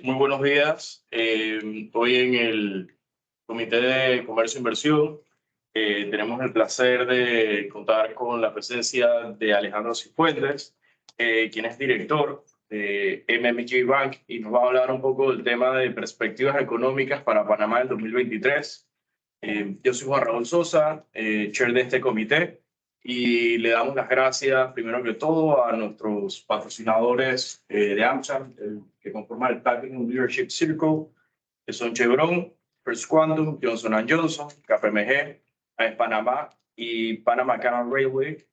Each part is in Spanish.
Muy buenos días. Hoy en el Comité de Comercio e Inversión tenemos el placer de contar con la presencia de Alejandro Cifuentes, quien es director de MMG Bank y nos va a hablar un poco del tema de perspectivas económicas para Panamá del 2023. Yo soy Juan Raúl Sosa, chair de este comité, y le damos las gracias primero que todo a nuestros patrocinadores de AmCham, que conforman el Platinum Leadership Circle, que son Chevron, First Quantum, Johnson Johnson, KPMG, AES Panamá y Panama Canal Railway.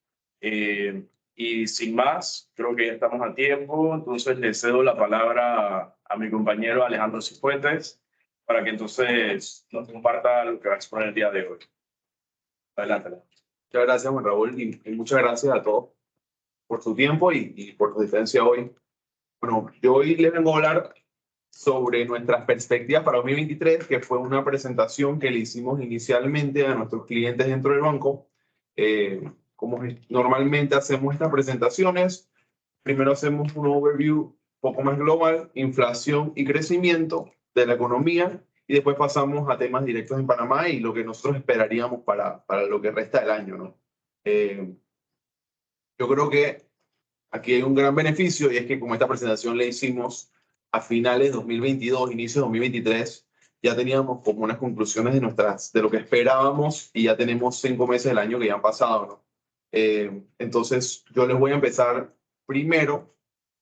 Y sin más, creo que ya estamos a tiempo, entonces le cedo la palabra a mi compañero Alejandro Cifuentes para que entonces nos comparta lo que va a exponer el día de hoy. Adelante. Muchas gracias, Juan Raúl, y muchas gracias a todos por su tiempo y por su asistencia hoy. Bueno, yo hoy les vengo a hablar sobre nuestras perspectivas para 2023, que fue una presentación que le hicimos inicialmente a nuestros clientes dentro del banco. Como normalmente hacemos estas presentaciones, primero hacemos un overview un poco más global, inflación y crecimiento de la economía, y después pasamos a temas directos en Panamá y lo que nosotros esperaríamos para lo que resta del año, ¿no? Yo creo que aquí hay un gran beneficio, y es que como esta presentación la hicimos a finales de 2022, inicio de 2023, ya teníamos como unas conclusiones de lo que esperábamos, y ya tenemos 5 meses del año que ya han pasado, ¿no? Entonces yo les voy a empezar primero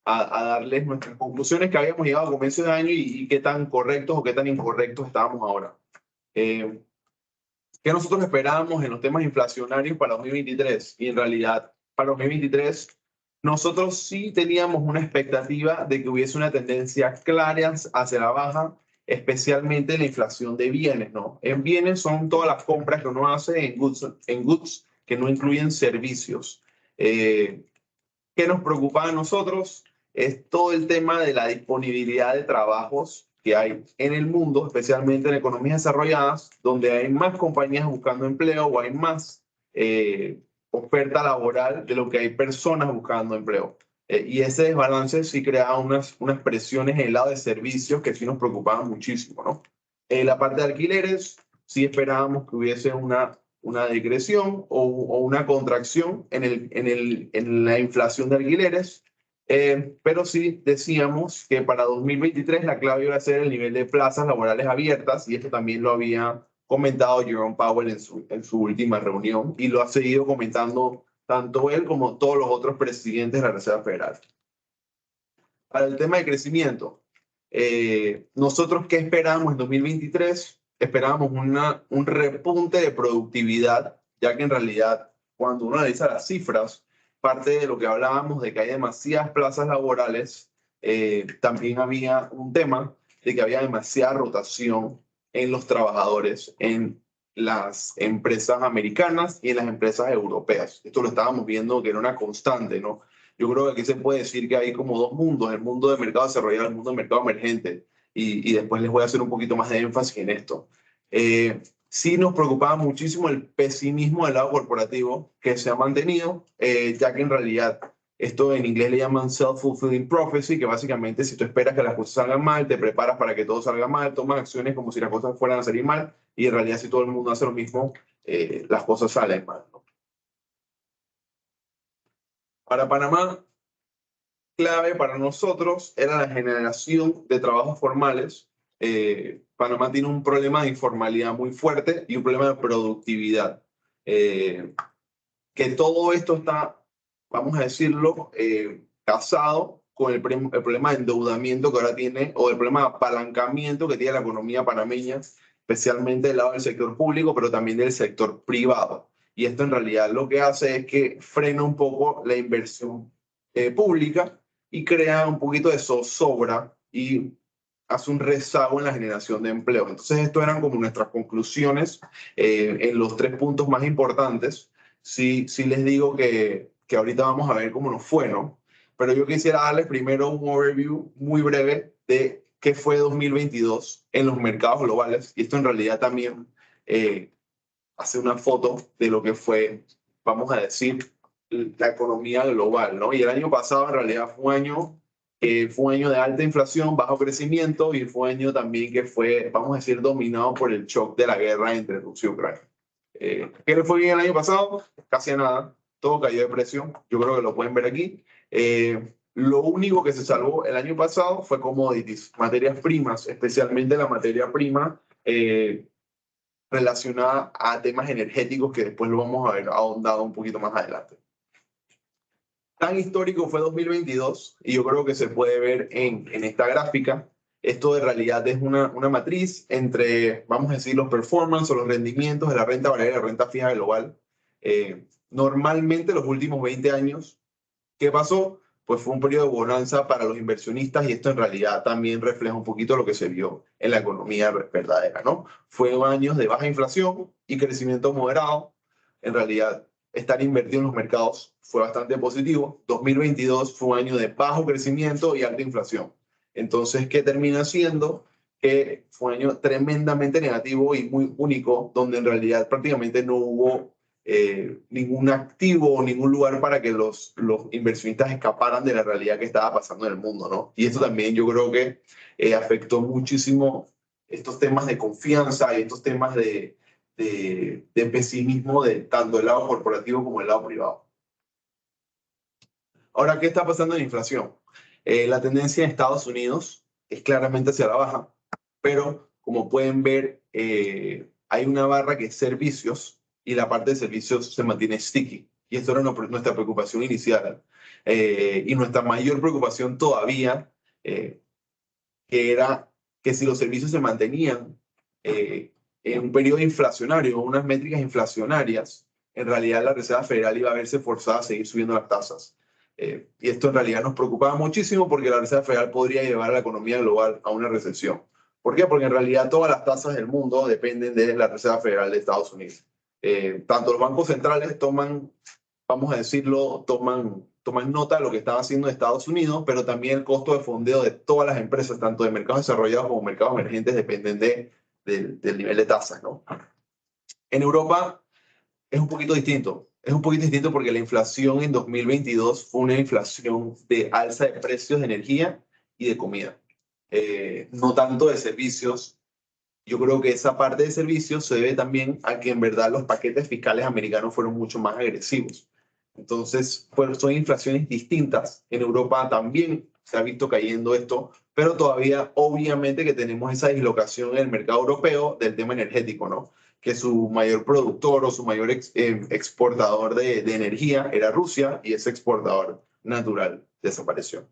a darles nuestras conclusiones que habíamos llegado a comienzo de año y qué tan correctos o qué tan incorrectos estábamos ahora. ¿Qué nosotros esperábamos en los temas inflacionarios para 2023? Y en realidad, para 2023, nosotros sí teníamos una expectativa de que hubiese una tendencia clara hacia la baja, especialmente la inflación de bienes, ¿no? En bienes son todas las compras que uno hace en goods que no incluyen servicios. ¿Qué nos preocupaba a nosotros? Es todo el tema de la disponibilidad de trabajos que hay en el mundo, especialmente en economías desarrolladas, donde hay más compañías buscando empleo o hay más oferta laboral de lo que hay personas buscando empleo. Y ese desbalance sí creaba unas presiones en el lado de servicios que sí nos preocupaban muchísimo, ¿no? En la parte de alquileres, sí esperábamos que hubiese una degresión o una contracción en la inflación de alquileres. Pero sí decíamos que para 2023 la clave iba a ser el nivel de plazas laborales abiertas, y esto también lo había comentado Jerome Powell en su última reunión, y lo ha seguido comentando tanto él como todos los otros presidentes de la Reserva Federal. Para el tema de crecimiento, nosotros ¿qué esperábamos en 2023? Esperábamos un repunte de productividad, ya que en realidad cuando uno analiza las cifras, parte de lo que hablábamos de que hay demasiadas plazas laborales, también había un tema de que había demasiada rotación en los trabajadores en las empresas americanas y en las empresas europeas. Esto lo estábamos viendo que era una constante, ¿no? Yo creo que aquí se puede decir que hay como dos mundos, el mundo de mercado desarrollado y el mundo de mercado emergente, y después les voy a hacer un poquito más de énfasis en esto. Sí nos preocupaba muchísimo el pesimismo del lado corporativo que se ha mantenido, ya que en realidad esto en inglés le llaman self-fulfilling prophecy, que básicamente si tú esperas que las cosas salgan mal, te preparas para que todo salga mal, tomas acciones como si las cosas fueran a salir mal, y en realidad si todo el mundo hace lo mismo, las cosas salen mal, ¿no? Para Panamá, clave para nosotros era la generación de trabajos formales. Panamá tiene un problema de informalidad muy fuerte y un problema de productividad. Que todo esto está, vamos a decirlo, casado con el problema de endeudamiento que ahora tiene, o el problema de apalancamiento que tiene la economía panameña, especialmente del lado del sector público, pero también del sector privado. Y esto en realidad lo que hace es que frena un poco la inversión pública y crea un poquito de zozobra y hace un rezago en la generación de empleo. Entonces, esto eran como nuestras conclusiones en los 3 puntos más importantes. Sí les digo que ahorita vamos a ver cómo nos fue, ¿no? Pero yo quisiera darles primero un overview muy breve de qué fue 2022 en los mercados globales. Y esto en realidad también hace una foto de lo que fue, vamos a decir, la economía global, ¿no? Y el año pasado en realidad fue un año Fue un año de alta inflación, bajo crecimiento y fue un año también que fue, vamos a decir, dominado por el shock de la guerra entre Rusia y Ucrania. ¿Qué le fue bien el año pasado? Casi a nada. Todo cayó de precio. Yo creo que lo pueden ver aquí. Lo único que se salvó el año pasado fue commodities, materias primas, especialmente la materia prima relacionada a temas energéticos que después lo vamos a ver ahondado un poquito más adelante. Tan histórico fue 2022 y yo creo que se puede ver en esta gráfica. Esto de realidad es una matriz entre, vamos a decir, los performance o los rendimientos de la renta variable y la renta fija global. Normalmente los últimos 20 años, ¿qué pasó? Pues fue un periodo de bonanza para los inversionistas y esto en realidad también refleja un poquito lo que se vio en la economía verdadera, ¿no? Fue años de baja inflación y crecimiento moderado. En realidad, estar invertido en los mercados fue bastante positivo. 2022 fue un año de bajo crecimiento y alta inflación. Entonces, ¿qué termina siendo? Que fue un año tremendamente negativo y muy único, donde en realidad prácticamente no hubo ningún activo o ningún lugar para que los inversionistas escaparan de la realidad que estaba pasando en el mundo, ¿no? Y esto también yo creo que afectó muchísimo estos temas de confianza y estos temas de pesimismo de tanto el lado corporativo como el lado privado. Ahora, ¿qué está pasando en inflación? La tendencia en Estados Unidos es claramente hacia la baja, pero como pueden ver, hay una barra que es servicios y la parte de servicios se mantiene sticky. Y esto era nuestra preocupación inicial. Y nuestra mayor preocupación todavía, que era que si los servicios se mantenían en un periodo inflacionario, unas métricas inflacionarias, en realidad la Reserva Federal iba a verse forzada a seguir subiendo las tasas. Y esto en realidad nos preocupaba muchísimo porque la Reserva Federal podría llevar a la economía global a una recesión. ¿Por qué? Porque en realidad todas las tasas del mundo dependen de la Reserva Federal de Estados Unidos. Tanto los bancos centrales toman, vamos a decirlo, toman nota de lo que estaba haciendo Estados Unidos, pero también el costo de fondeo de todas las empresas, tanto de mercados desarrollados como mercados emergentes, dependen del nivel de tasas, ¿no? En Europa es un poquito distinto. Es un poquito distinto porque la inflación en 2022 fue una inflación de alza de precios de energía y de comida. No tanto de servicios. Yo creo que esa parte de servicios se debe también a que en verdad los paquetes fiscales americanos fueron mucho más agresivos. Entonces, pues, son inflaciones distintas. En Europa también se ha visto cayendo esto, pero todavía obviamente que tenemos esa dislocación en el mercado europeo del tema energético, ¿no? Que su mayor productor o su mayor exportador de energía era Rusia y ese exportador natural desapareció.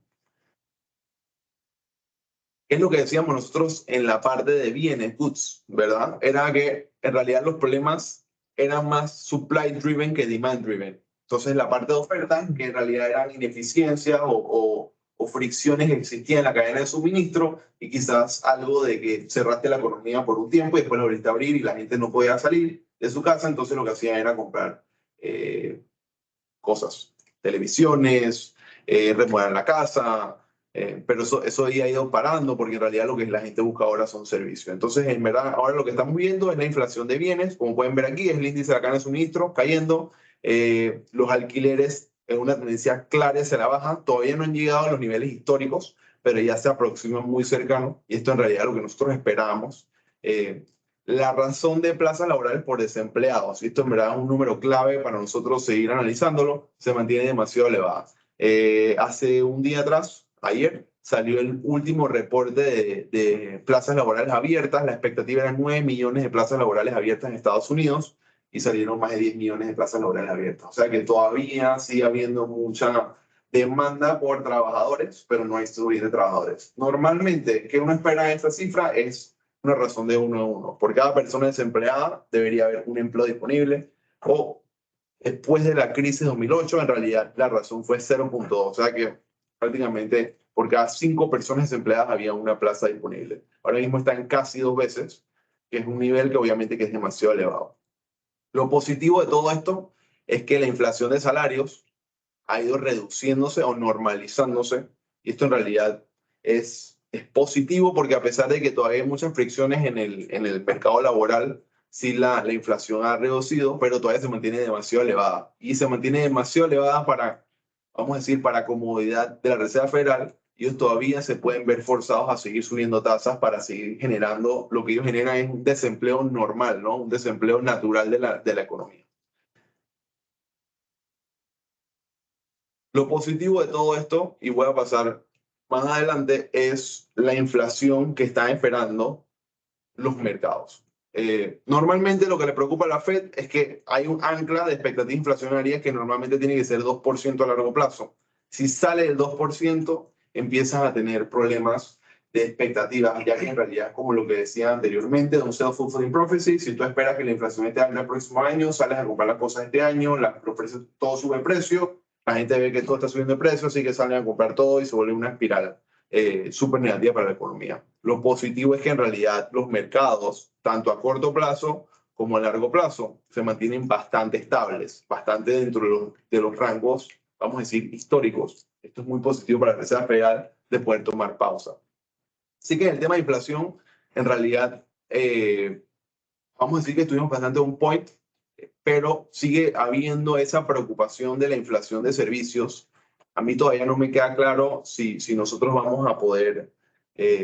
¿Qué es lo que decíamos nosotros en la parte de bienes, goods, verdad? Era que en realidad los problemas eran más supply driven que demand driven. Entonces la parte de oferta, que en realidad eran ineficiencias o fricciones que existían en la cadena de suministro y quizás algo de que cerraste la economía por un tiempo y después la volviste a abrir y la gente no podía salir de su casa, entonces lo que hacían era comprar cosas, televisiones, remodelar la casa, pero eso ya ha ido parando porque en realidad lo que la gente busca ahora son servicios. Entonces, en verdad, ahora lo que estamos viendo es la inflación de bienes, como pueden ver aquí, es el índice de la cadena de suministro cayendo, los alquileres en una tendencia clara hacia la baja, todavía no han llegado a los niveles históricos, pero ya se aproximan muy cercano, y esto en realidad es lo que nosotros esperábamos. La razón de plazas laborales por desempleados, y esto en verdad es un número clave para nosotros seguir analizándolo, se mantiene demasiado elevada. Hace un día atrás, ayer, salió el último reporte de plazas laborales abiertas. La expectativa era 9 millones de plazas laborales abiertas en Estados Unidos y salieron más de 10 millones de plazas laborales abiertas. O sea que todavía sigue habiendo mucha demanda por trabajadores, pero no hay suficientes trabajadores. Normalmente, ¿qué uno espera de esta cifra? Es una razón de 1 a 1. Por cada persona desempleada debería haber un empleo disponible. O después de la crisis 2008, en realidad la razón fue 0.2. O sea que prácticamente por cada 5 personas desempleadas había una plaza disponible. Ahora mismo está en casi 2 veces, que es un nivel que obviamente que es demasiado elevado. Lo positivo de todo esto es que la inflación de salarios ha ido reduciéndose o normalizándose. Y esto en realidad es positivo porque a pesar de que todavía hay muchas fricciones en el mercado laboral, sí la inflación ha reducido, pero todavía se mantiene demasiado elevada. Y se mantiene demasiado elevada para, vamos a decir, para comodidad de la Reserva Federal, ellos todavía se pueden ver forzados a seguir subiendo tasas para seguir generando lo que ellos generan es un desempleo normal, ¿no? Un desempleo natural de la economía. Lo positivo de todo esto, y voy a pasar más adelante, es la inflación que están esperando los mercados. Normalmente lo que le preocupa a la Fed es que hay un ancla de expectativa inflacionaria que normalmente tiene que ser 2% a largo plazo. Si sale del 2%, empiezas a tener problemas de expectativas, ya que en realidad, como lo que decía anteriormente, de un self-fulfilling prophecy, si tú esperas que la inflación esté alta el próximo año, sales a comprar las cosas este año, los precios, todo sube de precio, la gente ve que todo está subiendo de precio, así que salen a comprar todo y se vuelve una espiral súper negativa para la economía. Lo positivo es que en realidad los mercados, tanto a corto plazo como a largo plazo, se mantienen bastante estables, bastante dentro de los rangos, vamos a decir, históricos. Esto es muy positivo para la Reserva Federal de poder tomar pausa. Así que en el tema de inflación, en realidad, vamos a decir que estuvimos bastante on point, pero sigue habiendo esa preocupación de la inflación de servicios. A mí todavía no me queda claro si nosotros vamos a poder,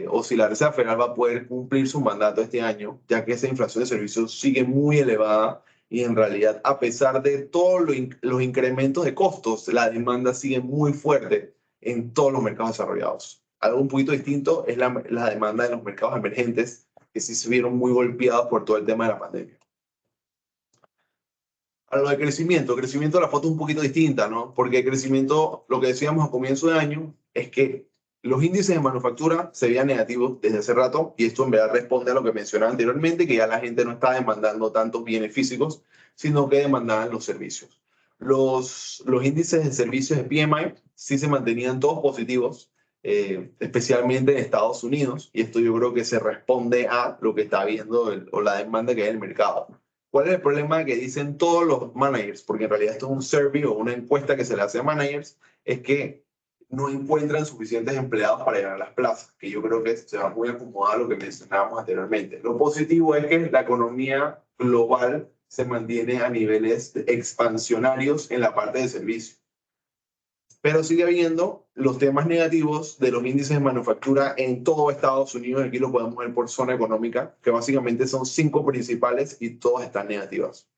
o si la Reserva Federal va a poder cumplir su mandato este año, ya que esa inflación de servicios sigue muy elevada y en realidad, a pesar de todos los incrementos de costos, la demanda sigue muy fuerte en todos los mercados desarrollados. Algo un poquito distinto es la demanda de los mercados emergentes, que sí se vieron muy golpeados por todo el tema de la pandemia. A lo de crecimiento, la foto es un poquito distinta, ¿no? Porque el crecimiento, lo que decíamos a comienzo de año, es que los índices de manufactura se veían negativos desde hace rato, y esto en verdad responde a lo que mencionaba anteriormente, que ya la gente no está demandando tantos bienes físicos, sino que demandaban los servicios. Los índices de servicios de PMI sí se mantenían todos positivos, especialmente en Estados Unidos, y esto yo creo que se responde a lo que está viendo o la demanda que hay en el mercado. ¿Cuál es el problema que dicen todos los managers? Porque en realidad esto es un survey o una encuesta que se le hace a managers, es que no encuentran suficientes empleados para llenar las plazas, que yo creo que se va muy acomodado a lo que mencionábamos anteriormente. Lo positivo es que la economía global se mantiene a niveles expansionarios en la parte de servicio. Pero sigue habiendo los temas negativos de los índices de manufactura en todo Estados Unidos. Aquí lo podemos ver por zona económica, que básicamente son 5 principales y todas están negativas.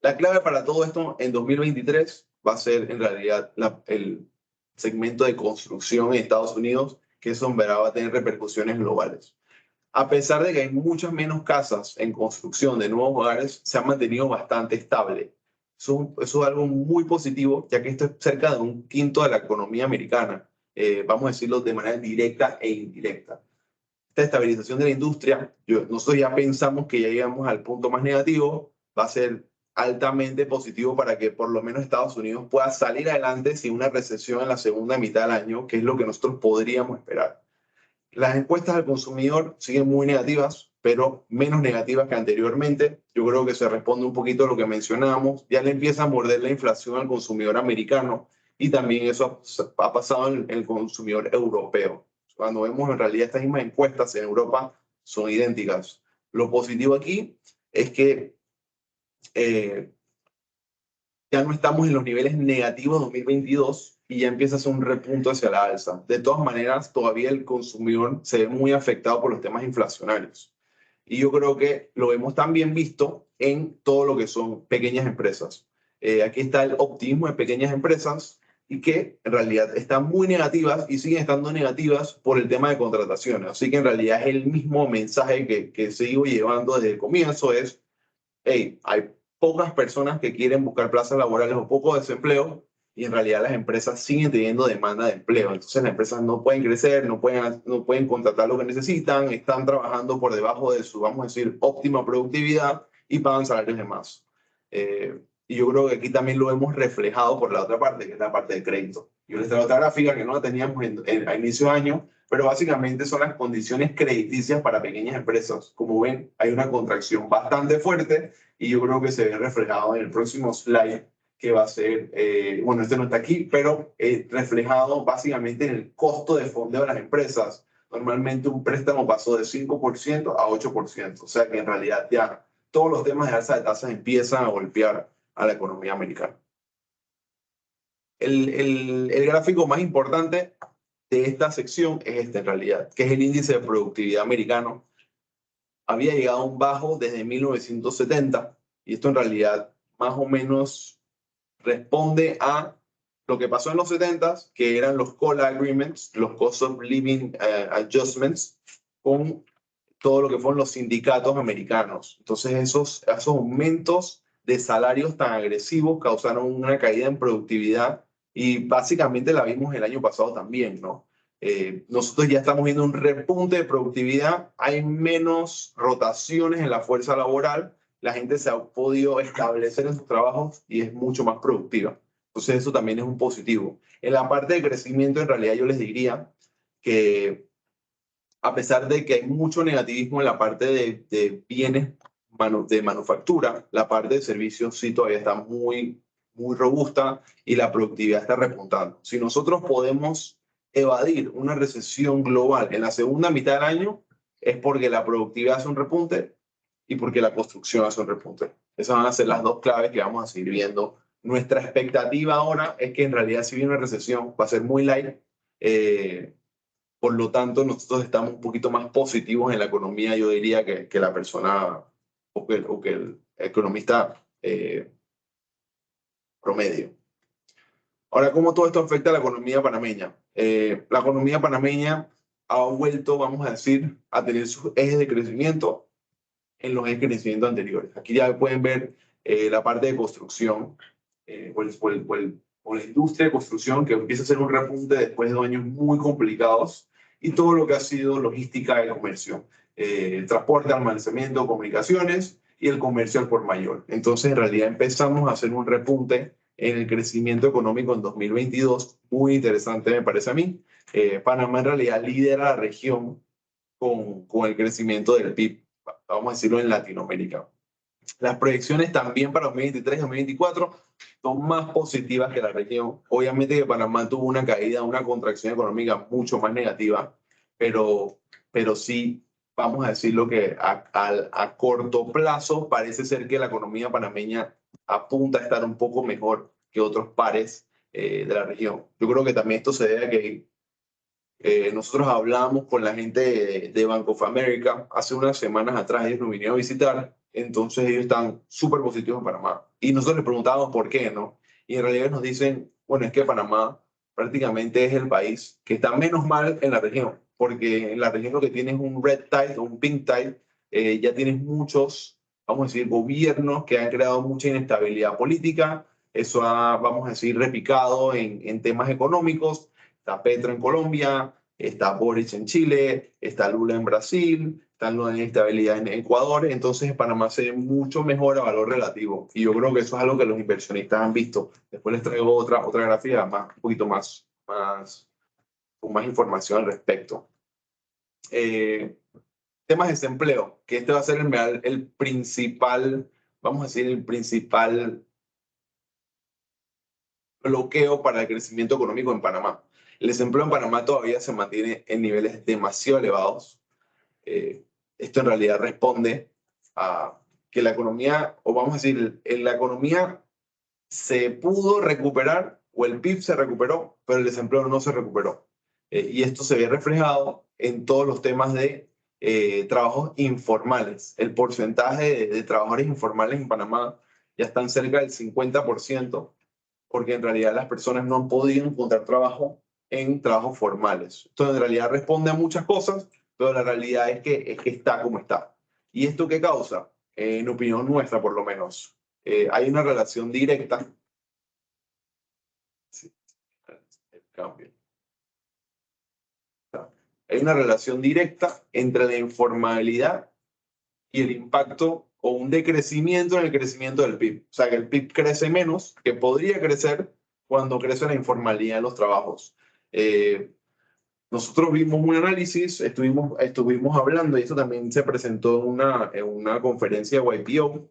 La clave para todo esto en 2023 va a ser en realidad el segmento de construcción en Estados Unidos, que eso en verdad va a tener repercusiones globales. A pesar de que hay muchas menos casas en construcción de nuevos hogares, se ha mantenido bastante estable. Eso es algo muy positivo, ya que esto es cerca de un quinto de la economía americana, vamos a decirlo de manera directa e indirecta. Esta estabilización de la industria, nosotros ya pensamos que ya llegamos al punto más negativo, va a ser altamente positivo para que por lo menos Estados Unidos pueda salir adelante sin una recesión en la segunda mitad del año, que es lo que nosotros podríamos esperar. Las encuestas al consumidor siguen muy negativas, pero menos negativas que anteriormente. Yo creo que se responde un poquito a lo que mencionábamos. Ya le empieza a morder la inflación al consumidor americano, y también eso ha pasado en el consumidor europeo. Cuando vemos en realidad estas mismas encuestas en Europa son idénticas. Lo positivo aquí es que ya no estamos en los niveles negativos de 2022 y ya empieza a ser un repunto hacia la alza. De todas maneras, todavía el consumidor se ve muy afectado por los temas inflacionarios. Y yo creo que lo hemos también visto en todo lo que son pequeñas empresas. Aquí está el optimismo de pequeñas empresas, y que en realidad están muy negativas y siguen estando negativas por el tema de contrataciones. Así que en realidad es el mismo mensaje que sigo llevando desde el comienzo, es, hey, hay pocas personas que quieren buscar plazas laborales o poco desempleo, y en realidad las empresas siguen teniendo demanda de empleo. Entonces las empresas no pueden crecer, no pueden contratar lo que necesitan, están trabajando por debajo de su, vamos a decir, óptima productividad, y pagan salarios de más. Y yo creo que aquí también lo hemos reflejado por la otra parte, que es la parte de crédito. Yo les traigo otra gráfica que no la teníamos a inicio de año, pero básicamente son las condiciones crediticias para pequeñas empresas. Como ven, hay una contracción bastante fuerte, y yo creo que se ve reflejado en el próximo slide, que va a ser, bueno, este no está aquí, pero reflejado básicamente en el costo de fondeo de las empresas. Normalmente un préstamo pasó de 5% a 8%, o sea que en realidad ya todos los temas de alza de tasas empiezan a golpear a la economía americana. El gráfico más importante de esta sección es este en realidad, que es el índice de productividad americano. Había llegado a un bajo desde 1970 y esto en realidad más o menos responde a lo que pasó en los 70s, que eran los COLA agreements, los Cost of Living Adjustments, con todo lo que fueron los sindicatos americanos. Entonces esos aumentos de salarios tan agresivos causaron una caída en productividad y básicamente la vimos el año pasado también, ¿no? Nosotros ya estamos viendo un repunte de productividad, hay menos rotaciones en la fuerza laboral, la gente se ha podido establecer en sus trabajos y es mucho más productiva. Entonces eso también es un positivo. En la parte de crecimiento, en realidad yo les diría que a pesar de que hay mucho negativismo en la parte de bienes de manufactura, la parte de servicios sí todavía está muy, muy robusta y la productividad está repuntando. Si nosotros podemos evadir una recesión global en la segunda mitad del año, es porque la productividad hace un repunte y porque la construcción hace un repunte. Esas van a ser las dos claves que vamos a seguir viendo. Nuestra expectativa ahora es que en realidad si viene una recesión va a ser muy light. Por lo tanto, nosotros estamos un poquito más positivos en la economía, yo diría, que la persona o que el economista promedio. Ahora, ¿cómo todo esto afecta a la economía panameña? La economía panameña ha vuelto, vamos a decir, a tener sus ejes de crecimiento en los ejes de crecimiento anteriores. Aquí ya pueden ver la parte de construcción o la industria de construcción que empieza a hacer un repunte después de 2 años muy complicados y todo lo que ha sido logística y comercio, transporte, almacenamiento, comunicaciones y el comercio al por mayor. Entonces, en realidad empezamos a hacer un repunte en el crecimiento económico en 2022, muy interesante me parece a mí. Panamá en realidad lidera la región con el crecimiento del PIB, vamos a decirlo, en Latinoamérica. Las proyecciones también para 2023 y 2024 son más positivas que la región. Obviamente que Panamá tuvo una caída, una contracción económica mucho más negativa, pero sí, vamos a decirlo que a corto plazo parece ser que la economía panameña apunta a estar un poco mejor que otros pares de la región. Yo creo que también esto se debe a que nosotros hablamos con la gente de Bank of America hace unas semanas atrás, ellos nos vinieron a visitar, entonces ellos están súper positivos en Panamá. Y nosotros les preguntábamos por qué, ¿no? Y en realidad nos dicen, bueno, es que Panamá prácticamente es el país que está menos mal en la región, porque en la región lo que tienes es un red tide o un pink tide, ya tienes muchos, vamos a decir, gobiernos que han creado mucha inestabilidad política, eso ha, vamos a decir, repicado en temas económicos. Está Petro en Colombia, está Boric en Chile, está Lula en Brasil, está la inestabilidad en Ecuador, entonces Panamá se ve mucho mejor a valor relativo. Y yo creo que eso es algo que los inversionistas han visto. Después les traigo otra gráfica más, un poquito con más información al respecto. Temas de desempleo, que este va a ser el principal, vamos a decir, el principal bloqueo para el crecimiento económico en Panamá. El desempleo en Panamá todavía se mantiene en niveles demasiado elevados. Esto en realidad responde a que la economía, o vamos a decir, la economía se pudo recuperar o el PIB se recuperó, pero el desempleo no se recuperó. Y esto se ve reflejado en todos los temas de trabajos informales. El porcentaje de trabajadores informales en Panamá ya están cerca del 50%, porque en realidad las personas no han podido encontrar trabajo en trabajos formales. Esto en realidad responde a muchas cosas, pero la realidad es que está como está. ¿Y esto qué causa? En opinión nuestra, por lo menos, hay una relación directa. Sí, el cambio. Hay una relación directa entre la informalidad y el impacto o un decrecimiento en el crecimiento del PIB. O sea, que el PIB crece menos, que podría crecer cuando crece la informalidad en los trabajos. Nosotros vimos un análisis, estuvimos hablando, y esto también se presentó en una conferencia de YPO.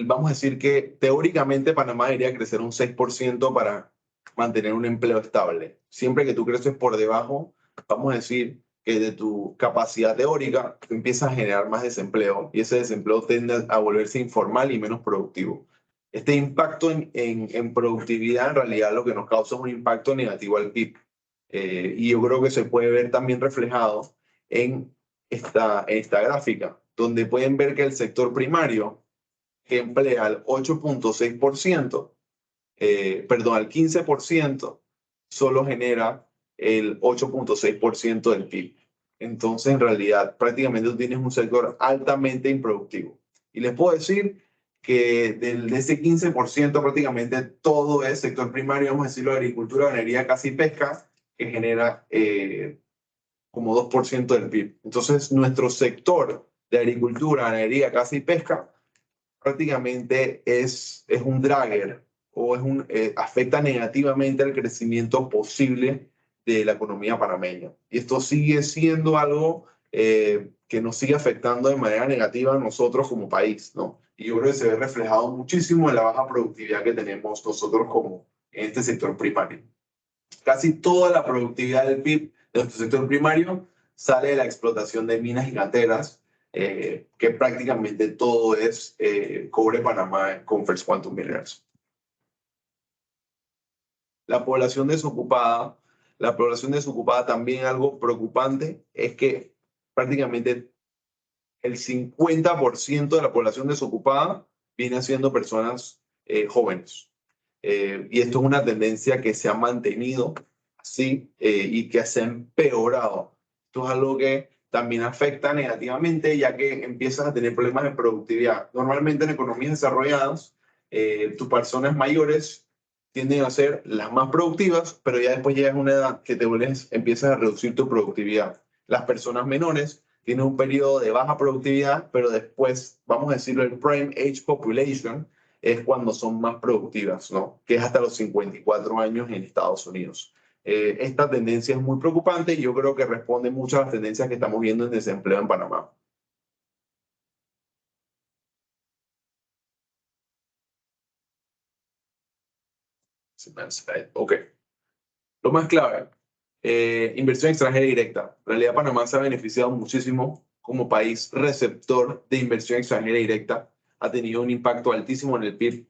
Vamos a decir que teóricamente Panamá debería crecer un 6% para mantener un empleo estable. Siempre que tú creces por debajo, vamos a decir que de tu capacidad teórica, tú empiezas a generar más desempleo y ese desempleo tiende a volverse informal y menos productivo. Este impacto en productividad en realidad lo que nos causa es un impacto negativo al PIB. Y yo creo que se puede ver también reflejado en esta gráfica, donde pueden ver que el sector primario, que emplea al 8.6%, perdón, al 15%, solo genera el 8.6% del PIB. Entonces, en realidad, prácticamente tú tienes un sector altamente improductivo. Y les puedo decir que de ese 15%, prácticamente todo es sector primario, vamos a decirlo, agricultura, ganadería, caza y pesca, que genera como 2% del PIB. Entonces, nuestro sector de agricultura, ganadería, caza y pesca prácticamente es un dragger o afecta negativamente al crecimiento posible de la economía panameña. Y esto sigue siendo algo que nos sigue afectando de manera negativa a nosotros como país, ¿no? Y yo creo que se ve reflejado muchísimo en la baja productividad que tenemos nosotros como en este sector primario. Casi toda la productividad del PIB de nuestro sector primario sale de la explotación de minas y canteras, que prácticamente todo es cobre Panamá con First Quantum Minerals. La población desocupada, la población desocupada también algo preocupante es que prácticamente el 50% de la población desocupada viene siendo personas jóvenes. Y esto es una tendencia que se ha mantenido así y que se ha empeorado. Esto es algo que también afecta negativamente, ya que empiezas a tener problemas de productividad. Normalmente en economías desarrolladas, tus personas mayores tienden a ser las más productivas, pero ya después llegas a una edad que empiezas a reducir tu productividad. Las personas menores tienen un periodo de baja productividad, pero después, vamos a decirlo, el prime age population, es cuando son más productivas, ¿no? Que es hasta los 54 años en Estados Unidos. Esta tendencia es muy preocupante y yo creo que responde mucho a las tendencias que estamos viendo en desempleo en Panamá. Ok. Lo más clave, inversión extranjera directa. En realidad Panamá se ha beneficiado muchísimo como país receptor de inversión extranjera directa. Ha tenido un impacto altísimo en el PIB,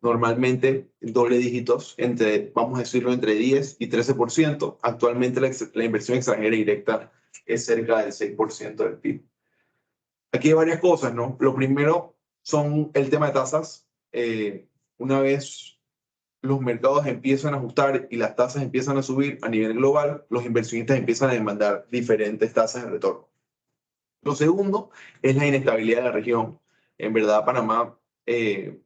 normalmente en doble dígitos, vamos a decirlo, entre 10 y 13%. Actualmente la inversión extranjera directa es cerca del 6% del PIB. Aquí hay varias cosas, ¿no? Lo primero son el tema de tasas. Una vez los mercados empiezan a ajustar y las tasas empiezan a subir a nivel global, los inversionistas empiezan a demandar diferentes tasas de retorno. Lo segundo es la inestabilidad de la región. En verdad, Panamá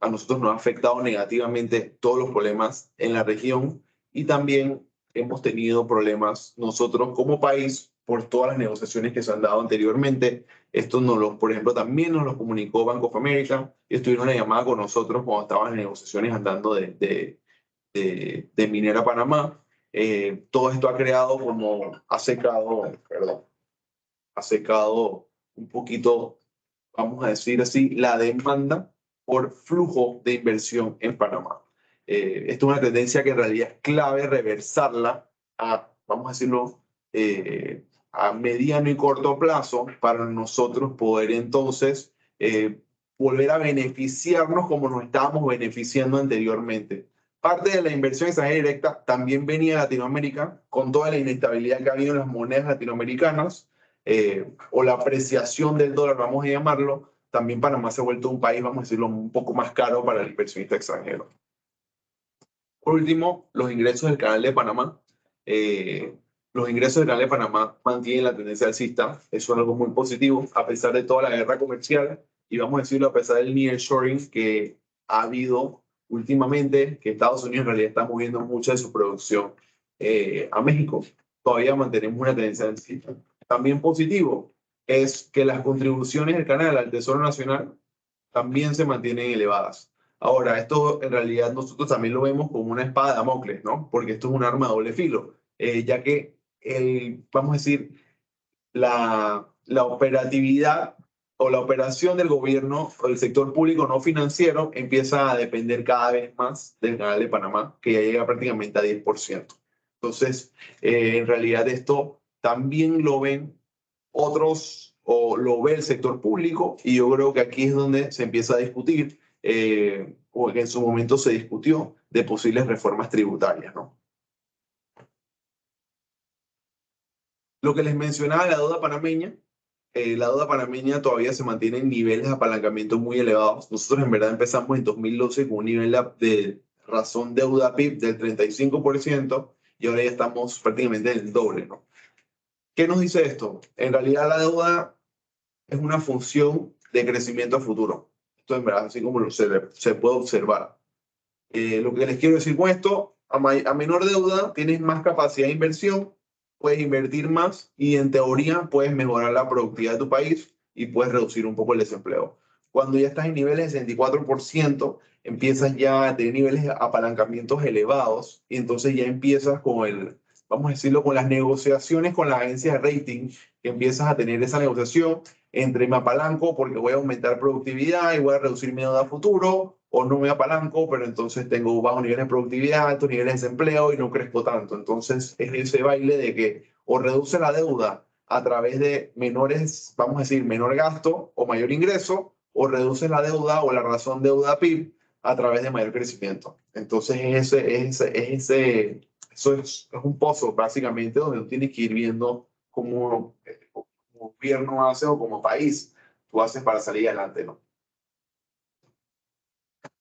a nosotros nos ha afectado negativamente todos los problemas en la región y también hemos tenido problemas nosotros como país por todas las negociaciones que se han dado anteriormente. Esto por ejemplo, también nos lo comunicó Bank of America y estuvieron en una llamada con nosotros cuando estaban las negociaciones andando de Minera Panamá. Todo esto ha creado ha secado un poquito, vamos a decir así, la demanda por flujo de inversión en Panamá. Esto es una tendencia que en realidad es clave reversarla vamos a decirlo, a mediano y corto plazo para nosotros poder entonces volver a beneficiarnos como nos estábamos beneficiando anteriormente. Parte de la inversión extranjera directa también venía de Latinoamérica, con toda la inestabilidad que ha habido en las monedas latinoamericanas, o la apreciación del dólar, vamos a llamarlo. También Panamá se ha vuelto un país, vamos a decirlo, un poco más caro para el inversionista extranjero. Por último, los ingresos del Canal de Panamá. Los ingresos del Canal de Panamá mantienen la tendencia alcista. Eso es algo muy positivo, a pesar de toda la guerra comercial y vamos a decirlo, a pesar del nearshoring que ha habido últimamente, que Estados Unidos en realidad está moviendo mucha de su producción a México. Todavía mantenemos una tendencia alcista. También positivo es que las contribuciones del canal al Tesoro Nacional también se mantienen elevadas. Ahora, esto en realidad nosotros también lo vemos como una espada de Damocles, ¿no? Porque esto es un arma de doble filo, ya que vamos a decir, la operatividad o la operación del gobierno o del sector público no financiero empieza a depender cada vez más del Canal de Panamá, que ya llega prácticamente a 10%. Entonces, en realidad esto también lo ven otros o lo ve el sector público y yo creo que aquí es donde se empieza a discutir o que en su momento se discutió de posibles reformas tributarias, ¿no? Lo que les mencionaba, la deuda panameña todavía se mantiene en niveles de apalancamiento muy elevados. Nosotros en verdad empezamos en 2012 con un nivel de razón deuda PIB del 35% y ahora ya estamos prácticamente en el doble, ¿no? ¿Qué nos dice esto? En realidad la deuda es una función de crecimiento a futuro. Esto en verdad, así como se puede observar. Lo que les quiero decir con esto, a menor deuda tienes más capacidad de inversión, puedes invertir más y en teoría puedes mejorar la productividad de tu país y puedes reducir un poco el desempleo. Cuando ya estás en niveles de 64%, empiezas ya a tener niveles de apalancamientos elevados y entonces ya empiezas con vamos a decirlo, con las negociaciones con las agencias de rating, que empiezas a tener esa negociación entre me apalanco porque voy a aumentar productividad y voy a reducir mi deuda a futuro, o no me apalanco, pero entonces tengo bajos niveles de productividad, altos niveles de desempleo y no crezco tanto. Entonces es ese baile de que o reduce la deuda a través de menores, vamos a decir, menor gasto o mayor ingreso, o reduce la deuda o la razón deuda PIB a través de mayor crecimiento. Entonces eso es un pozo básicamente donde tú tienes que ir viendo cómo gobierno hace o como país tú haces para salir adelante, ¿no?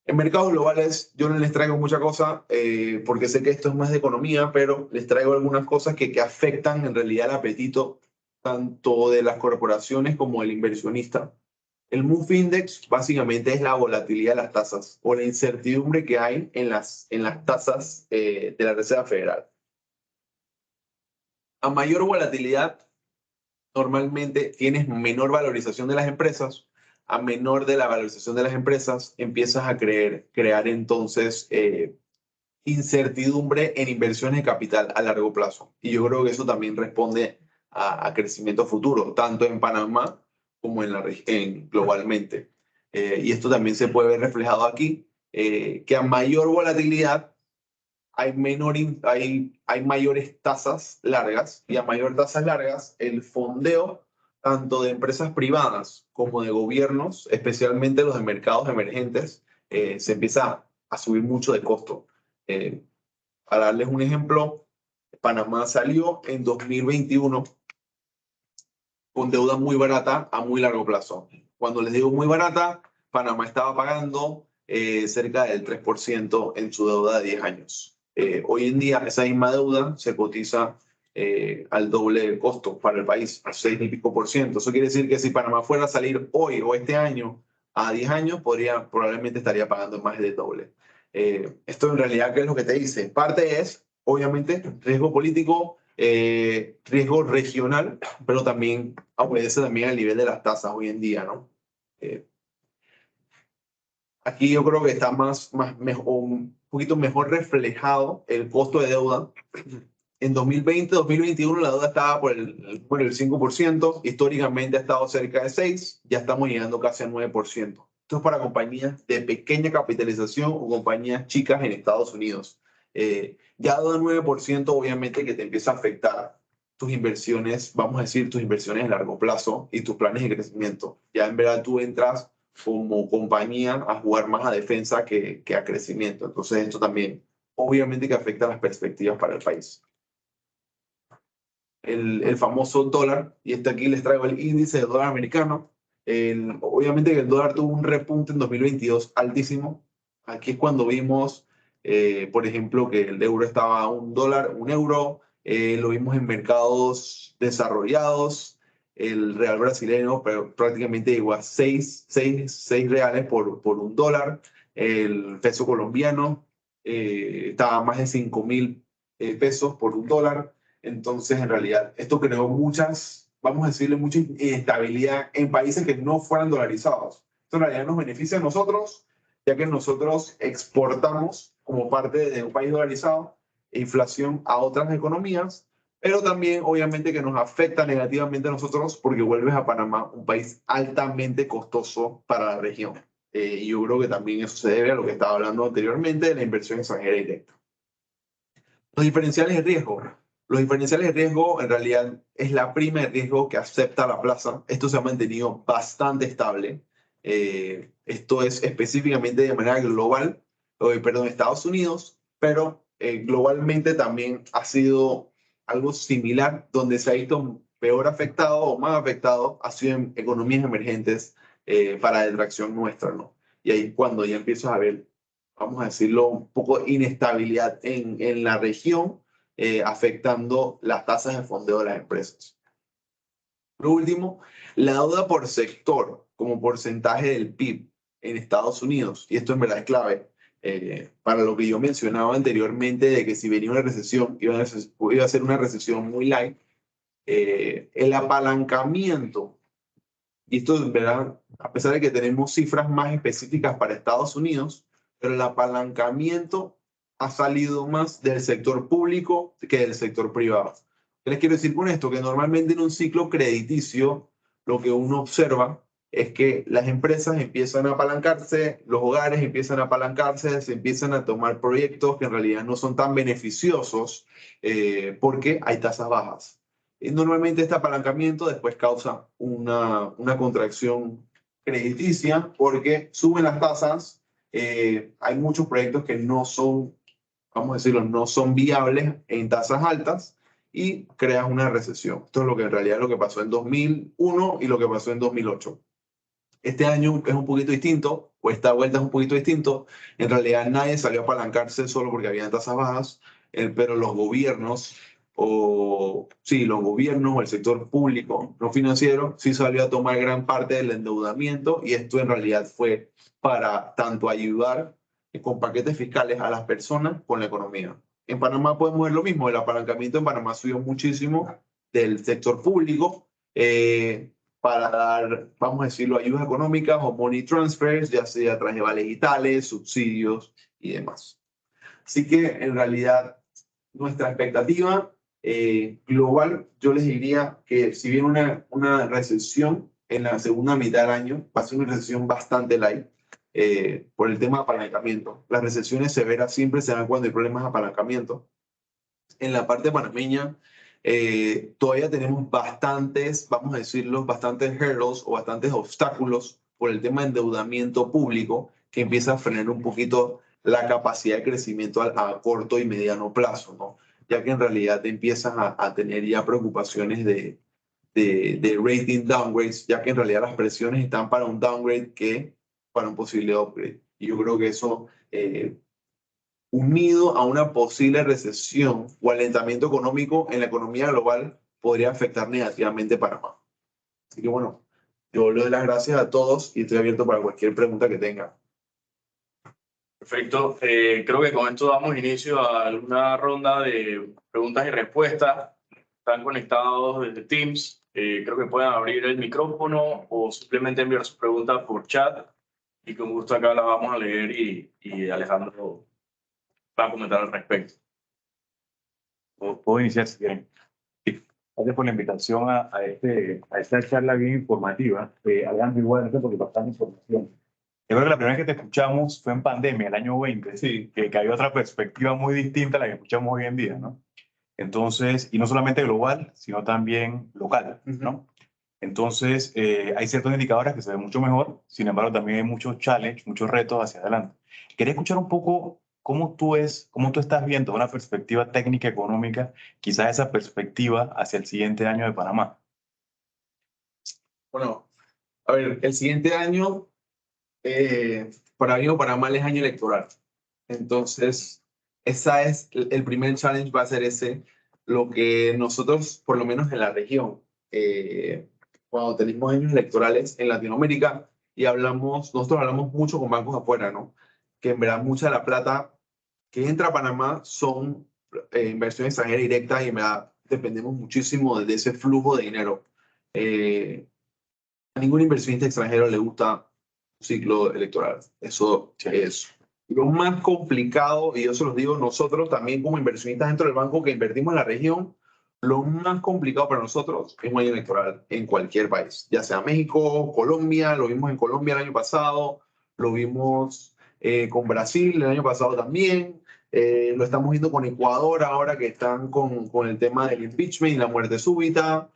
En mercados globales yo no les traigo mucha cosa porque sé que esto es más de economía, pero les traigo algunas cosas que afectan en realidad el apetito tanto de las corporaciones como del inversionista. El MOVE Index básicamente es la volatilidad de las tasas o la incertidumbre que hay en las tasas de la Reserva Federal. A mayor volatilidad, normalmente tienes menor valorización de las empresas. A menor de la valorización de las empresas, empiezas a crear entonces incertidumbre en inversiones de capital a largo plazo. Y yo creo que eso también responde a crecimiento futuro, tanto en Panamá como en la región globalmente. Y esto también se puede ver reflejado aquí, que a mayor volatilidad hay mayores tasas largas y a mayor tasas largas el fondeo tanto de empresas privadas como de gobiernos, especialmente los de mercados emergentes, se empieza a subir mucho de costo. Eh, para darles un ejemplo, Panamá salió en 2021 con deuda muy barata a muy largo plazo. Cuando les digo muy barata, Panamá estaba pagando cerca del 3% en su deuda de 10 años. Hoy en día esa misma deuda se cotiza al doble del costo para el país, a 6 y pico por ciento. Eso quiere decir que si Panamá fuera a salir hoy o este año a 10 años, probablemente estaría pagando más del doble. Esto en realidad, ¿qué es lo que te dice? Parte es, obviamente, riesgo político, riesgo regional, pero también obedece también al nivel de las tasas hoy en día, ¿no? Eh, Aquí yo creo que está un poquito mejor reflejado el costo de deuda. En 2020, 2021 la deuda estaba por el 5%, históricamente ha estado cerca de 6%, ya estamos llegando casi al 9%. Esto es para compañías de pequeña capitalización o compañías chicas en Estados Unidos. Ya dado el 9%, obviamente que te empieza a afectar tus inversiones, vamos a decir, tus inversiones a largo plazo y tus planes de crecimiento. Ya en verdad tú entras como compañía a jugar más a defensa que a crecimiento. Entonces esto también, obviamente que afecta las perspectivas para el país. El famoso dólar, y aquí les traigo el índice de dólar americano. Obviamente que el dólar tuvo un repunte en 2022 altísimo. Aquí es cuando vimos, por ejemplo, que el euro estaba a $1, un euro. Lo vimos en mercados desarrollados. El real brasileño prácticamente llegó a 6 reales por $1. El peso colombiano estaba a más de 5.000 pesos por $1. Entonces, en realidad, esto creó vamos a decirle, mucha inestabilidad en países que no fueran dolarizados. Esto en realidad nos beneficia a nosotros, ya que nosotros exportamos como parte de un país dolarizado inflación a otras economías, pero también obviamente que nos afecta negativamente a nosotros porque vuelves a Panamá un país altamente costoso para la región. Y yo creo que también eso se debe a lo que estaba hablando anteriormente de la inversión extranjera directa. Los diferenciales de riesgo. Los diferenciales de riesgo en realidad es la prima de riesgo que acepta la plaza. Esto se ha mantenido bastante estable. Esto es específicamente de manera global, perdón, Estados Unidos, pero globalmente también ha sido algo similar, donde se ha visto peor afectado o más afectado, ha sido en economías emergentes para detracción nuestra, ¿no? Y ahí es cuando ya empiezas a ver, vamos a decirlo, un poco inestabilidad en la región, afectando las tasas de fondeo de las empresas. Lo último, la deuda por sector como porcentaje del PIB en Estados Unidos, y esto en verdad es clave, para lo que yo mencionaba anteriormente de que si venía una recesión, iba a ser una recesión muy light, el apalancamiento, y esto en verdad, a pesar de que tenemos cifras más específicas para Estados Unidos, pero el apalancamiento ha salido más del sector público que del sector privado. ¿Qué les quiero decir con esto? Que normalmente en un ciclo crediticio lo que uno observa es que las empresas empiezan a apalancarse, los hogares empiezan a apalancarse, se empiezan a tomar proyectos que en realidad no son tan beneficiosos porque hay tasas bajas. Y normalmente este apalancamiento después causa una contracción crediticia porque suben las tasas, hay muchos proyectos que no son, vamos a decirlo, no son viables en tasas altas y creas una recesión. Esto es lo que en realidad es lo que pasó en 2001 y lo que pasó en 2008. Este año es un poquito distinto, o esta vuelta es un poquito distinto. En realidad nadie salió a apalancarse solo porque había tasas bajas, pero los gobiernos, sí, los gobiernos o el sector público no financiero, sí salió a tomar gran parte del endeudamiento y esto en realidad fue para tanto ayudar con paquetes fiscales a las personas con la economía. En Panamá podemos ver lo mismo, el apalancamiento en Panamá subió muchísimo del sector público. Para dar, vamos a decirlo, ayudas económicas o money transfers, ya sea a través de vales digitales, subsidios y demás. Así que en realidad nuestra expectativa global, yo les diría que si viene una recesión en la segunda mitad del año, va a ser una recesión bastante light por el tema de apalancamiento. Las recesiones severas siempre se dan cuando hay problemas de apalancamiento. En la parte panameña, todavía tenemos bastantes, vamos a decirlo, bastantes hurdles o bastantes obstáculos por el tema de endeudamiento público que empieza a frenar un poquito la capacidad de crecimiento a corto y mediano plazo, ¿no? Ya que en realidad te empiezas a tener ya preocupaciones de rating downgrades, ya que en realidad las presiones están para un downgrade que para un posible upgrade. Y yo creo que eso unido a una posible recesión o alentamiento económico en la economía global, podría afectar negativamente a Panamá. Así que bueno, yo le doy las gracias a todos y estoy abierto para cualquier pregunta que tengan. Perfecto. Creo que con esto damos inicio a una ronda de preguntas y respuestas. Están conectados desde Teams. Creo que pueden abrir el micrófono o simplemente enviar sus preguntas por chat. Y con gusto acá las vamos a leer y Alejandro va a comentar al respecto. Puedo iniciar si quieren. Sí. Gracias por la invitación a esta charla bien informativa. Alejandro, igual, gracias por bastante información. Yo creo que la primera vez que te escuchamos fue en pandemia, el año 20, Sí. que había otra perspectiva muy distinta a la que escuchamos hoy en día, ¿no? Entonces, y no solamente global, sino también local, ¿no? Entonces, hay ciertos indicadores que se ven mucho mejor, sin embargo, también hay muchos challenges, muchos retos hacia adelante. Quería escuchar un poco cómo tú estás viendo una perspectiva técnica económica, quizás esa perspectiva hacia el siguiente año de Panamá. Bueno, a ver, el siguiente año, para mí o para mal es año electoral. Entonces, el primer challenge va a ser ese, lo que nosotros, por lo menos en la región, cuando tenemos años electorales en Latinoamérica y nosotros hablamos mucho con bancos afuera, ¿no? Que en verdad mucha de la plata que entra a Panamá son inversión extranjera directa y en verdad dependemos muchísimo de ese flujo de dinero. A ningún inversionista extranjero le gusta un ciclo electoral. Eso es lo más complicado, y yo se los digo nosotros también como inversionistas dentro del banco que invertimos en la región, lo más complicado para nosotros es un año electoral en cualquier país, ya sea México, Colombia, lo vimos en Colombia el año pasado, lo vimos con Brasil el año pasado también, lo estamos viendo con Ecuador ahora que están con el tema del impeachment y la muerte súbita.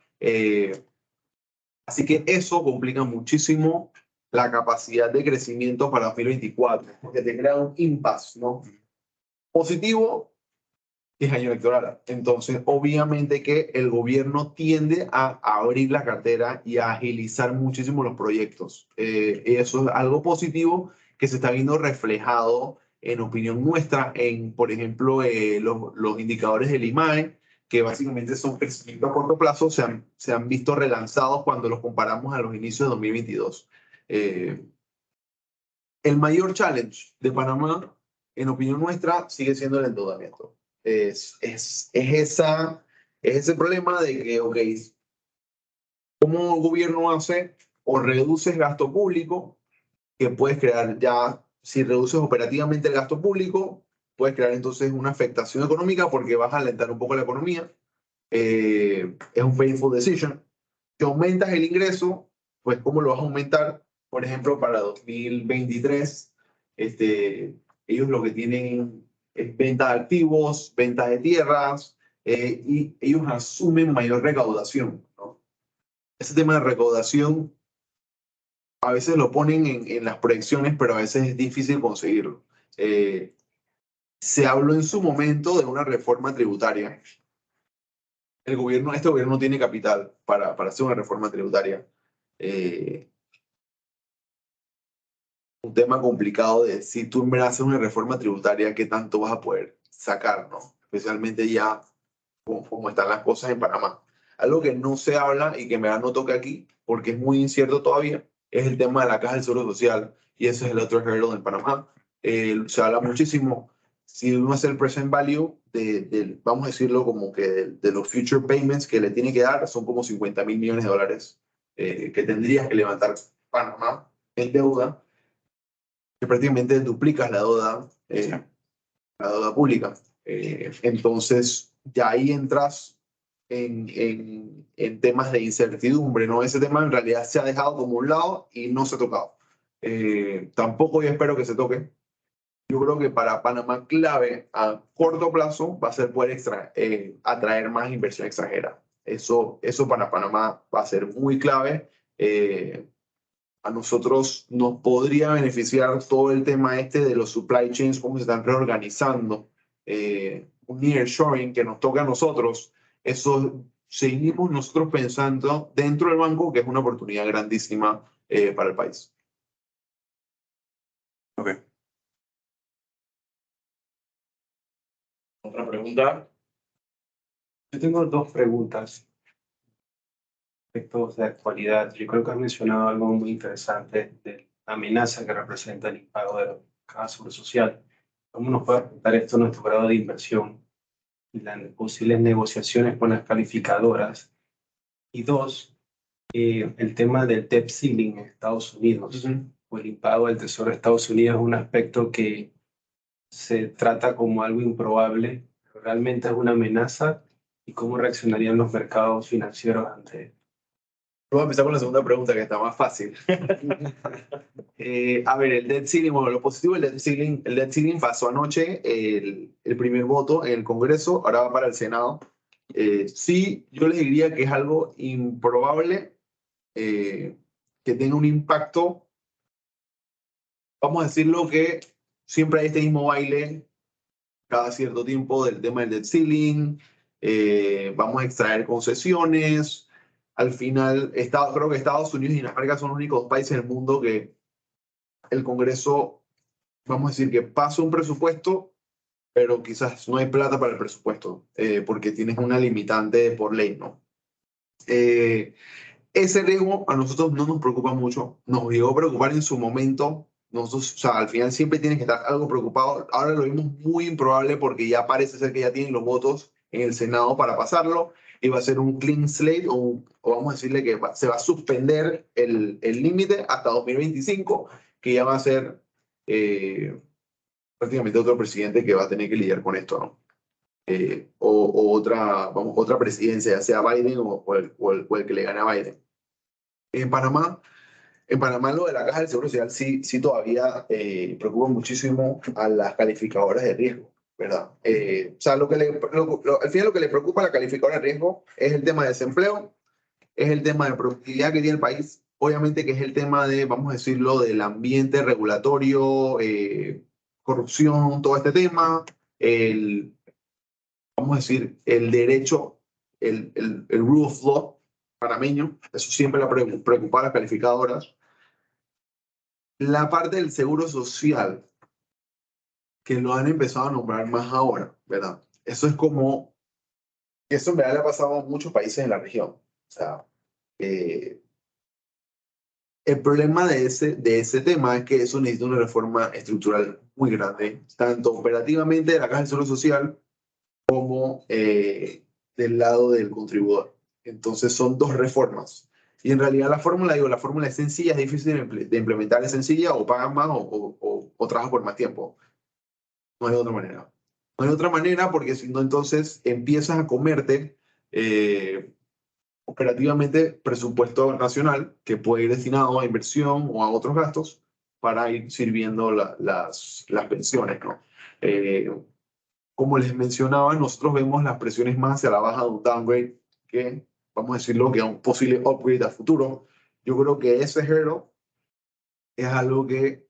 Así que eso complica muchísimo la capacidad de crecimiento para 2024, porque te crea un impasse, ¿no? Positivo, es año electoral. Entonces, obviamente que el gobierno tiende a abrir la cartera y a agilizar muchísimo los proyectos. Eso es algo positivo que se está viendo reflejado en opinión nuestra en, por ejemplo, los indicadores del IMAE, que básicamente son crecimiento a corto plazo, se han visto relanzados cuando los comparamos a los inicios de 2022. El mayor challenge de Panamá, en opinión nuestra, sigue siendo el endeudamiento. Es ese problema de que, ok, ¿cómo el gobierno hace o reduces gasto público? Que puedes crear ya, si reduces operativamente el gasto público, puedes crear entonces una afectación económica porque vas a alentar un poco la economía. Es un painful decision. Si aumentas el ingreso, pues ¿cómo lo vas a aumentar? Por ejemplo, para 2023, ellos lo que tienen es venta de activos, venta de tierras, y ellos asumen mayor recaudación, ¿no? Ese tema de recaudación a veces lo ponen en las proyecciones, pero a veces es difícil conseguirlo. Se habló en su momento de una reforma tributaria. Este gobierno no tiene capital para hacer una reforma tributaria. Un tema complicado de si tú en verdad haces una reforma tributaria, ¿qué tanto vas a poder sacar, ¿no? Especialmente ya como están las cosas en Panamá. Algo que no se habla y que me da no toca aquí, porque es muy incierto todavía, es el tema de la caja del Seguro Social, y ese es el otro hurdle en Panamá. Se habla muchísimo, si uno hace el present value, vamos a decirlo como que de los future payments que le tiene que dar, son como 50.000 millones de dólares que tendrías que levantar Panamá en deuda, que prácticamente duplicas la deuda pública. Entonces, ya ahí entras en temas de incertidumbre, ¿no? Ese tema en realidad se ha dejado como un lado y no se ha tocado. Tampoco yo espero que se toque. Yo creo que para Panamá clave a corto plazo va a ser poder atraer más inversión extranjera. Eso para Panamá va a ser muy clave. A nosotros nos podría beneficiar todo el tema de los supply chains, cómo se están reorganizando, un nearshoring que nos toca a nosotros. Eso seguimos nosotros pensando dentro del banco que es una oportunidad grandísima para el país. Ok. Otra pregunta. Yo tengo dos preguntas respecto de actualidad. Yo creo que has mencionado algo muy interesante de la amenaza que representa el impago de la caja de seguro social. ¿Cómo nos puede afectar esto a nuestro grado de inversión y las posibles negociaciones con las calificadoras? Y dos, el tema del debt ceiling en Estados Unidos, o el impago del Tesoro de Estados Unidos es un aspecto que se trata como algo improbable, pero realmente es una amenaza. ¿Y cómo reaccionarían los mercados financieros ante esto? Vamos a empezar con la segunda pregunta, que está más fácil. A ver, el debt ceiling, bueno, lo positivo del el debt ceiling pasó anoche el primer voto en el Congreso, ahora va para el Senado. Sí, yo les diría que es algo improbable que tenga un impacto. Vamos a decirlo que siempre hay este mismo baile cada cierto tiempo del tema del debt ceiling. Vamos a extraer concesiones. Al final, creo que Estados Unidos y Dinamarca son los únicos dos países del mundo que el Congreso, vamos a decir que pasa un presupuesto, pero quizás no hay plata para el presupuesto, porque tienes una limitante por ley, ¿no? Ese riesgo a nosotros no nos preocupa mucho, nos llegó a preocupar en su momento. Nosotros, o sea, al final siempre tienes que estar algo preocupado. Ahora lo vimos muy improbable porque ya parece ser que ya tienen los votos en el Senado para pasarlo y va a ser un clean slate o vamos a decirle que se va a suspender el límite hasta 2025, que ya va a ser prácticamente otro presidente que va a tener que lidiar con esto, ¿no? Otra presidencia, ya sea Biden o el que le gane a Biden. En Panamá lo de la caja del Seguro Social sí todavía preocupa muchísimo a las calificadoras de riesgo, ¿verdad? O sea, al final lo que le preocupa a la calificadora de riesgo es el tema de desempleo, es el tema de productividad que tiene el país, obviamente que es el tema de, vamos a decirlo, del ambiente regulatorio, corrupción, todo este tema, vamos a decir, el derecho, el rule of law panameño, eso siempre le ha preocupado a las calificadoras. La parte del seguro social, que lo han empezado a nombrar más ahora, ¿verdad? Eso es como, eso en verdad le ha pasado a muchos países en la región. O sea, eh, el problema de ese tema es que eso necesita una reforma estructural muy grande, tanto operativamente de la Caja del Seguro Social como del lado del contribuidor. Entonces son dos reformas. Y en realidad la fórmula, digo, la fórmula es sencilla, es difícil de implementar, es sencilla, o pagan más o trabajas por más tiempo. No hay otra manera. No hay otra manera porque si no, entonces empiezas a comerte operativamente presupuesto nacional que puede ir destinado a inversión o a otros gastos para ir sirviendo las pensiones, ¿no? Como les mencionaba, nosotros vemos las presiones más hacia la baja de un downgrade que, vamos a decirlo, que a un posible upgrade a futuro. Yo creo que ese hurdle es algo que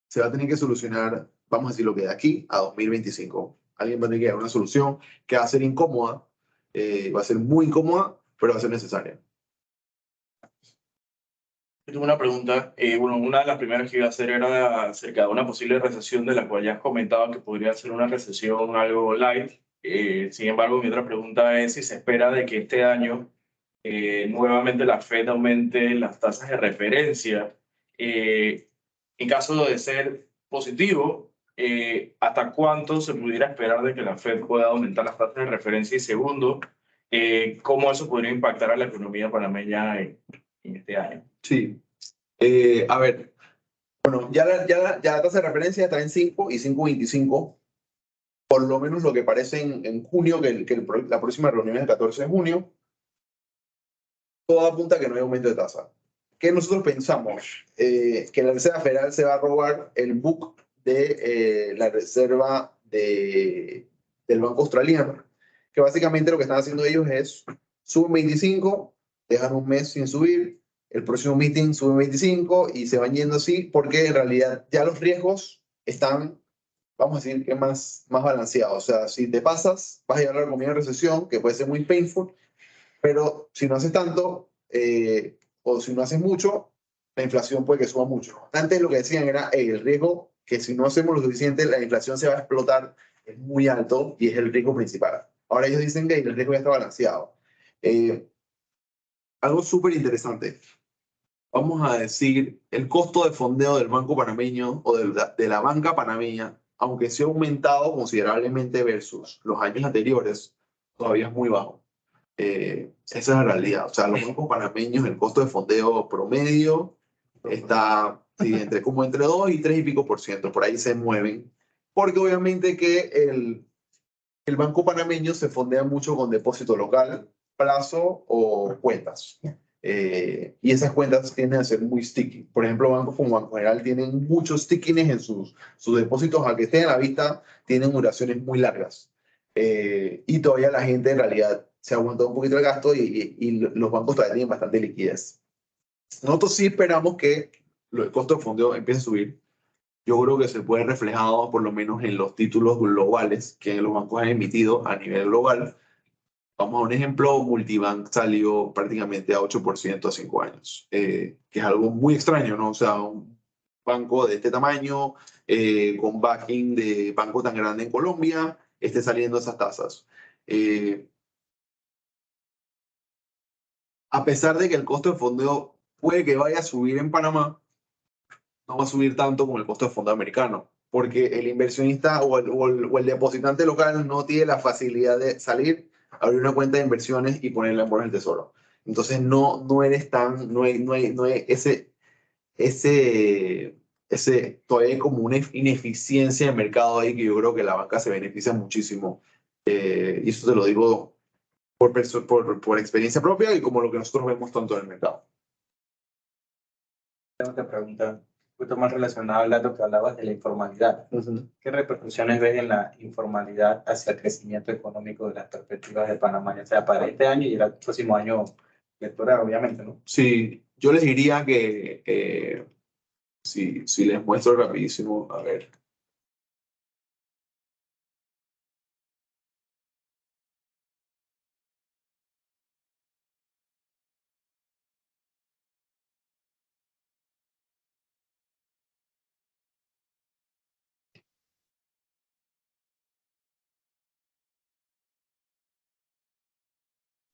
se va a tener que solucionar, vamos a decirlo, que de aquí a 2025. Alguien va a tener que dar una solución que va a ser incómoda, va a ser muy incómoda, pero va a ser necesaria. Yo tengo una pregunta. Bueno, una de las primeras que iba a hacer era acerca de una posible recesión de la cual ya has comentado que podría ser una recesión algo light. Sin embargo, mi otra pregunta es si se espera de que este año nuevamente la Fed aumente las tasas de referencia. En caso de ser positivo, ¿hasta cuánto se pudiera esperar de que la Fed pueda aumentar las tasas de referencia? Y segundo, ¿cómo eso podría impactar a la economía panameña en este año? Sí. A ver, bueno, ya la tasa de referencia está en 5 y 5,25. Por lo menos lo que parece en junio, la próxima reunión es el 14 de junio. Todo apunta a que no hay aumento de tasa. ¿Qué nosotros pensamos? Que la Reserva Federal se va a robar el book de la reserva del Banco Australiano, que básicamente lo que están haciendo ellos es suben 25, dejan un mes sin subir, el próximo meeting suben 25 y se van yendo así porque en realidad ya los riesgos están, vamos a decir, que más balanceados. O sea, si te pasas, vas a llegar a la economía de recesión, que puede ser muy painful, pero si no haces tanto o si no haces mucho, la inflación puede que suba mucho. Antes lo que decían era, hey, el riesgo que si no hacemos lo suficiente, la inflación se va a explotar, es muy alto y es el riesgo principal. Ahora ellos dicen que el riesgo ya está balanceado. Eh, Algo súper interesante. Vamos a decir, el costo de fondeo del Banco Panameño o de la banca panameña, aunque se ha aumentado considerablemente versus los años anteriores, todavía es muy bajo. Esa es la realidad. O sea, los bancos panameños, el costo de fondeo promedio está sí, entre 2 y 3 y pico por ciento. Por ahí se mueven. Porque obviamente que el banco panameño se fondea mucho con depósito local, plazo o cuentas. Y esas cuentas tienden a ser muy sticky. Por ejemplo, bancos como Banco General tienen muchos stickiness en sus depósitos, a que estén a la vista, tienen duraciones muy largas. Y todavía la gente en realidad se aguanta un poquito el gasto y los bancos todavía tienen bastante liquidez. Nosotros sí esperamos que el costo de fondeo empiece a subir. Yo creo que se puede reflejado por lo menos en los títulos globales que los bancos han emitido a nivel global. Vamos a un ejemplo, Multibank salió prácticamente a 8% a 5 años, que es algo muy extraño, ¿no? O sea, un banco de este tamaño, con backing de banco tan grande en Colombia, esté saliendo esas tasas. Eh, a pesar de que el costo de fondeo puede que vaya a subir en Panamá, no va a subir tanto como el costo de fondeo americano, porque el inversionista o el depositante local no tiene la facilidad de salir, abrir una cuenta de inversiones y ponerla en bonos del tesoro. Entonces no eres tan, no hay todavía hay como una ineficiencia de mercado ahí que yo creo que la banca se beneficia muchísimo. Y eso te lo digo por experiencia propia y como lo que nosotros vemos tanto en el mercado. Tengo otra pregunta, un poquito más relacionada al dato que hablabas de la informalidad. ¿Qué repercusiones ves en la informalidad hacia el crecimiento económico de las perspectivas de Panamá, ya sea para este año y el próximo año electoral, obviamente, ¿no? Sí, yo les diría que si les muestro rapidísimo, a ver.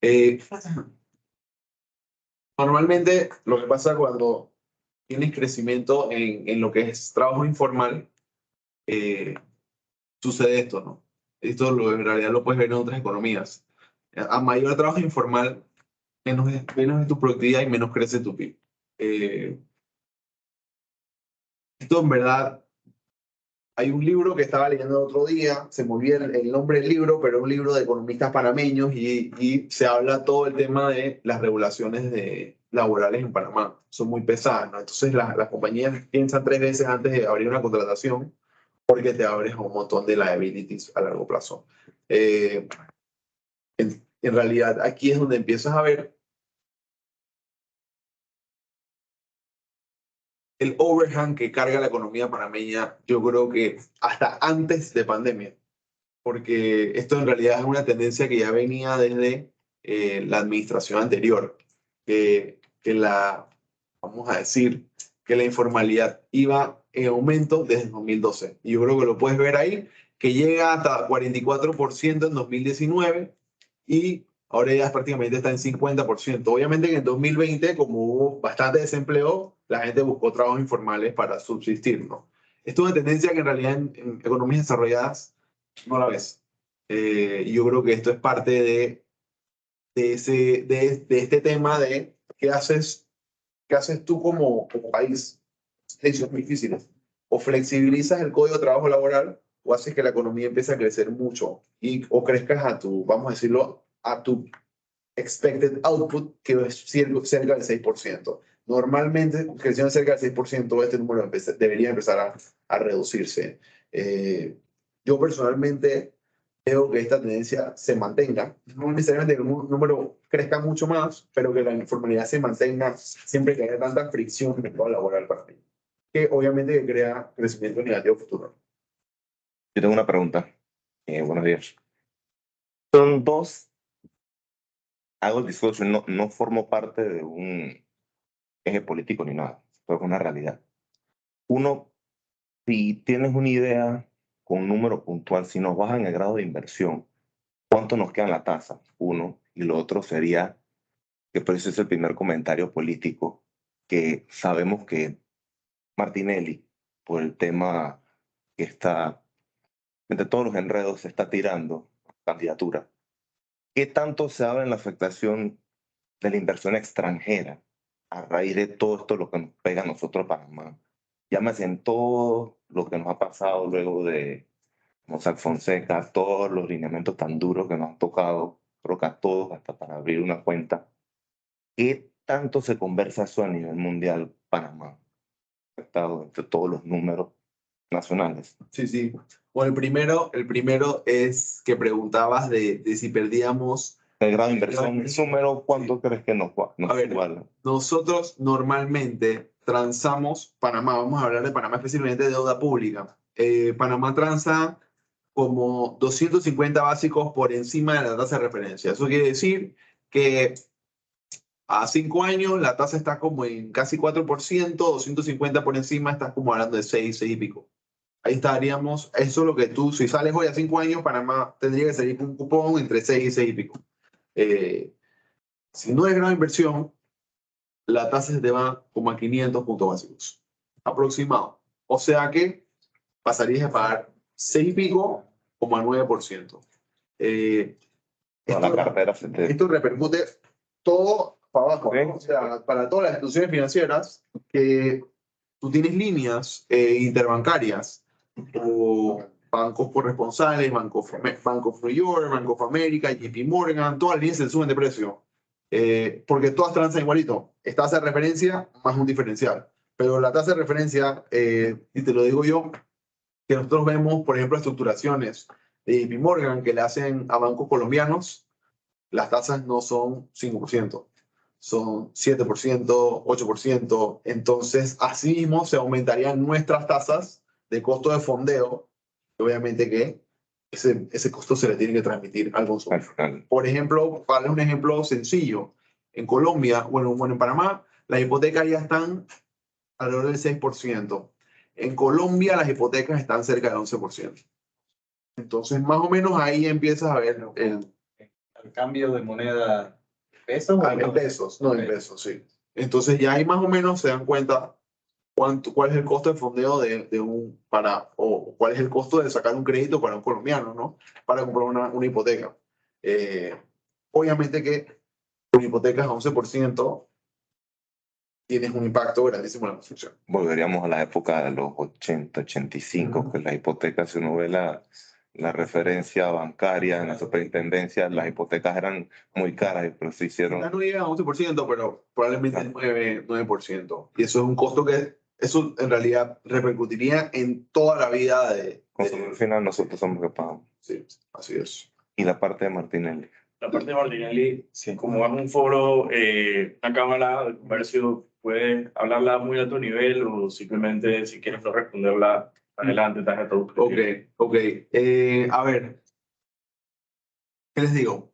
Eh, Normalmente lo que pasa cuando tienes crecimiento en lo que es trabajo informal, eh, sucede esto, ¿no? Esto en realidad lo puedes ver en otras economías. A mayor trabajo informal, menos es tu productividad y menos crece tu PIB. Eh, Esto en verdad, hay un libro que estaba leyendo el otro día, se me olvidó el nombre del libro, pero es un libro de economistas panameños y se habla todo el tema de las regulaciones laborales en Panamá. Son muy pesadas, ¿no? Entonces las compañías piensan 3 veces antes de abrir una contratación porque te abres a un montón de liabilities a largo plazo. En realidad, aquí es donde empiezas a ver el overhang que carga la economía panameña, yo creo que hasta antes de pandemia, porque esto en realidad es una tendencia que ya venía desde la administración anterior, vamos a decir, que la informalidad iba en aumento desde 2012. Y yo creo que lo puedes ver ahí, que llega hasta 44% en 2019 y ahora ya prácticamente está en 50%. Obviamente en el 2020, como hubo bastante desempleo, la gente buscó trabajos informales para subsistir, ¿no? Esto es una tendencia que en realidad en economías desarrolladas no la ves. Y yo creo que esto es parte de este tema de qué haces tú como país. Decisiones difíciles. O flexibilizas el código de trabajo laboral o haces que la economía empiece a crecer mucho o crezcas vamos a decirlo, a tu expected output, que es cerca del 6%. Normalmente, creciendo cerca del 6%, este número debería empezar a reducirse. Yo personalmente veo que esta tendencia se mantenga, no necesariamente que el número crezca mucho más, pero que la informalidad se mantenga siempre que haya tanta fricción en el mercado laboral para mí, que obviamente crea crecimiento negativo futuro. Yo tengo una pregunta. Buenos días. Son dos, hago el discurso, no formo parte de un eje político ni nada, pero es una realidad. Uno, si tienes una idea con un número puntual, si nos bajan el grado de inversión, ¿cuánto nos queda en la tasa? Uno, y lo otro sería, que por eso es el primer comentario político, que sabemos que Martinelli, por el tema que está, entre todos los enredos, se está tirando candidatura. ¿Qué tanto se habla en la afectación de la inversión extranjera a raíz de todo esto lo que nos pega a nosotros Panamá? Llámese en todo lo que nos ha pasado luego de Mossack Fonseca, todos los lineamientos tan duros que nos han tocado, creo que a todos, hasta para abrir una cuenta. ¿Qué tanto se conversa eso a nivel mundial Panamá? Afectado entre todos los números nacionales. Sí, sí. Bueno, el primero es que preguntabas de si perdíamos. El grado de inversión, el número, ¿cuánto crees que nos A ver, vale? Nosotros normalmente transamos Panamá, vamos a hablar de Panamá específicamente de deuda pública. Panamá transa como 250 básicos por encima de la tasa de referencia. Eso quiere decir que a 5 años la tasa está como en casi 4%, 250 por encima, estás como hablando de 6 y pico. Ahí estaríamos, eso es lo que tú, si sales hoy a 5 años, Panamá tendría que salir con un cupón entre 6 y pico. Si no es gran inversión, la tasa se te va como a 500 puntos básicos, aproximado. O sea que pasarías a pagar 6 y pico como a 9%. Toda la cartera se te... Esto repercute todo para abajo, ¿no? O sea, para todas las instituciones financieras que tú tienes líneas interbancarias o bancos corresponsales, Bank of New York, Bank of America, JP Morgan, todas las líneas se suben de precio. Porque todas transan igualito. Es tasa de referencia más un diferencial. Pero la tasa de referencia, y te lo digo yo, que nosotros vemos, por ejemplo, estructuraciones de JP Morgan que le hacen a bancos colombianos, las tasas no son 5%, son 7%, 8%. Entonces, así mismo se aumentarían nuestras tasas de costo de fondeo. Obviamente que ese costo se le tiene que transmitir al consumidor. Por ejemplo, para darles un ejemplo sencillo, en Colombia, bueno, en Panamá, las hipotecas ya están alrededor del 6%. En Colombia, las hipotecas están cerca del 11%. Entonces, más o menos ahí empiezas a ver al cambio de moneda peso. En pesos, no en pesos, sí. Entonces ya ahí más o menos se dan cuenta cuál es el costo de fondeo o cuál es el costo de sacar un crédito para un colombiano, ¿no? Para comprar una hipoteca. Obviamente que una hipoteca a 11% tienes un impacto grandísimo en la construcción. Volveríamos a la época de los 80, 85, que las hipotecas, si uno ve la referencia bancaria en la superintendencia, las hipotecas eran muy caras, pero se hicieron. Ya no llega a 11%, pero probablemente 9%. Y eso es un costo que, eso en realidad repercutiría en toda la vida de... Consumidor final, nosotros somos los que pagamos. Sí, así es. Y la parte de Martinelli. La parte de Martinelli, Sí. como es un foro, una cámara de comercio, puede hablarla a muy alto nivel o simplemente si quieres no responderla, adelante, estás a todo. Ok. A ver, ¿qué les digo?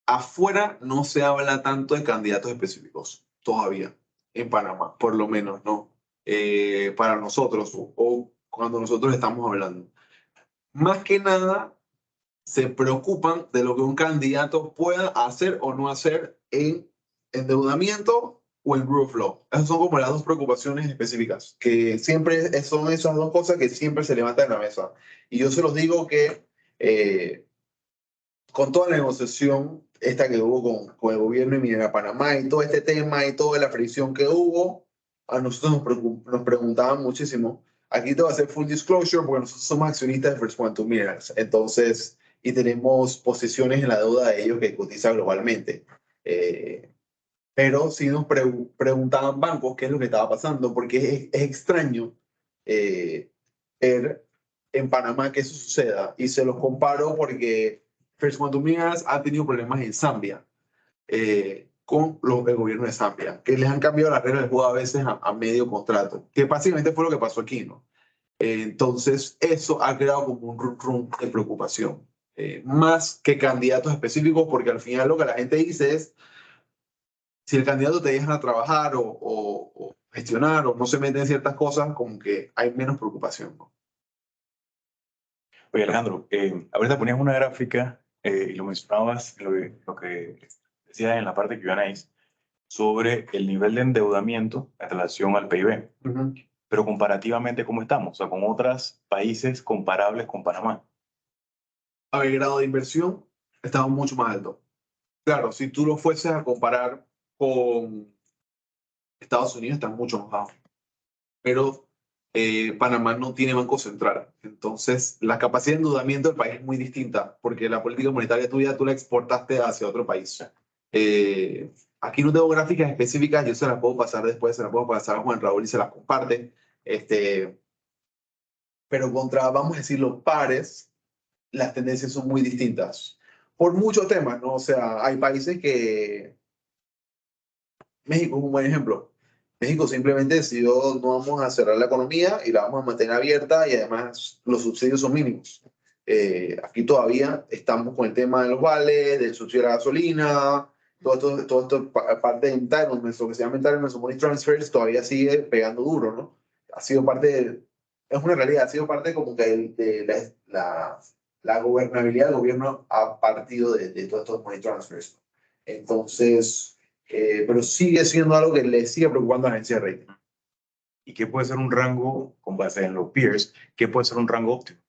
Afuera no se habla tanto de candidatos específicos todavía, en Panamá, por lo menos, ¿no? Para nosotros o cuando nosotros estamos hablando. Más que nada, se preocupan de lo que un candidato pueda hacer o no hacer en endeudamiento o en rule of law. Esas son como las dos preocupaciones específicas, que siempre son esas dos cosas que siempre se levantan en la mesa. Y yo se los digo que con toda la negociación esta que hubo con el gobierno de Minera Panamá y todo este tema y toda la fricción que hubo, a nosotros nos preguntaban muchísimo. Aquí te va a hacer full disclosure porque nosotros somos accionistas de First Quantum Minerals. Entonces, y tenemos posiciones en la deuda de ellos que cotiza globalmente. Pero sí nos preguntaban bancos qué es lo que estaba pasando, porque es extraño ver en Panamá que eso suceda. Y se los comparo porque First Quantum Minerals ha tenido problemas en Zambia con el gobierno de Zambia, que les han cambiado las reglas del juego a veces a medio contrato, que básicamente fue lo que pasó aquí, ¿no? Entonces, eso ha creado como un rum de preocupación, más que candidatos específicos, porque al final lo que la gente dice es, si el candidato te deja trabajar o gestionar o no se mete en ciertas cosas, como que hay menos preocupación, ¿no? Oye, Alejandro, ahorita ponías una gráfica y lo mencionabas, lo que decías en la parte Q&A sobre el nivel de endeudamiento en relación al PIB. Pero comparativamente, ¿cómo estamos? O sea, con otros países comparables con Panamá. A ver, grado de inversión estaba mucho más alto. Claro, si tú lo fueses a comparar con Estados Unidos, está mucho más bajo. Pero Panamá no tiene banco central. Entonces, la capacidad de endeudamiento del país es muy distinta, porque la política monetaria tuya tú la exportaste hacia otro país. Aquí no tengo gráficas específicas, yo se las puedo pasar después, se las puedo pasar a Juan Raúl y se las comparte. Pero contra, vamos a decir, los pares, las tendencias son muy distintas. Por muchos temas, ¿no? O sea, hay países que... México es un buen ejemplo. México simplemente decidió no vamos a cerrar la economía y la vamos a mantener abierta y además los subsidios son mínimos. Aquí todavía estamos con el tema de los vales, del subsidio de la gasolina, todo esto parte de entitlements, lo que se llama entitlements o money transfers, todavía sigue pegando duro, ¿no? Ha sido parte, es una realidad, ha sido parte como que de la gobernabilidad del gobierno a partido de todos estos money transfers. Entonces... pero sigue siendo algo que le sigue preocupando a la agencia de rating. ¿Y qué puede ser un rango, con base en los peers, qué puede ser un rango óptimo?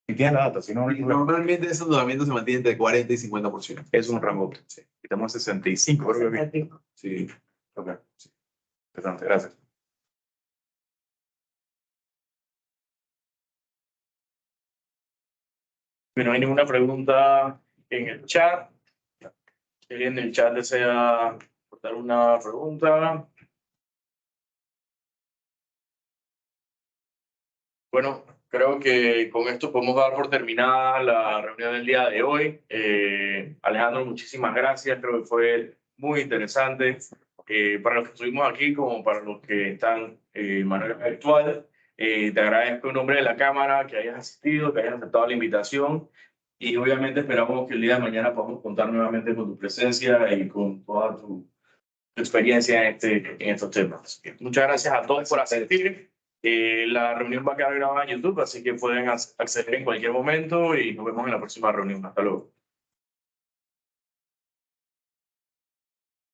Si tienes la data, si no, Normalmente ese endeudamiento se mantiene entre 40 y 50%. es un rango óptimo. Sí. Estamos en 65, creo que. Sí. Ok. Sí. Interesante, gracias. No hay ninguna pregunta en el chat. Si alguien en el chat desea aportar una pregunta. Bueno, creo que con esto podemos dar por terminada la reunión del día de hoy. Alejandro, muchísimas gracias. Creo que fue muy interesante para los que estuvimos aquí como para los que están de manera virtual. Te agradezco en nombre de la Cámara que hayas asistido, que hayas aceptado la invitación y obviamente esperamos que el día de mañana podamos contar nuevamente con tu presencia y con toda tu experiencia en estos temas. Muchas gracias a todos por asistir La reunión va a quedar grabada en YouTube, así que pueden acceder en cualquier momento y nos vemos en la próxima reunión. Hasta luego.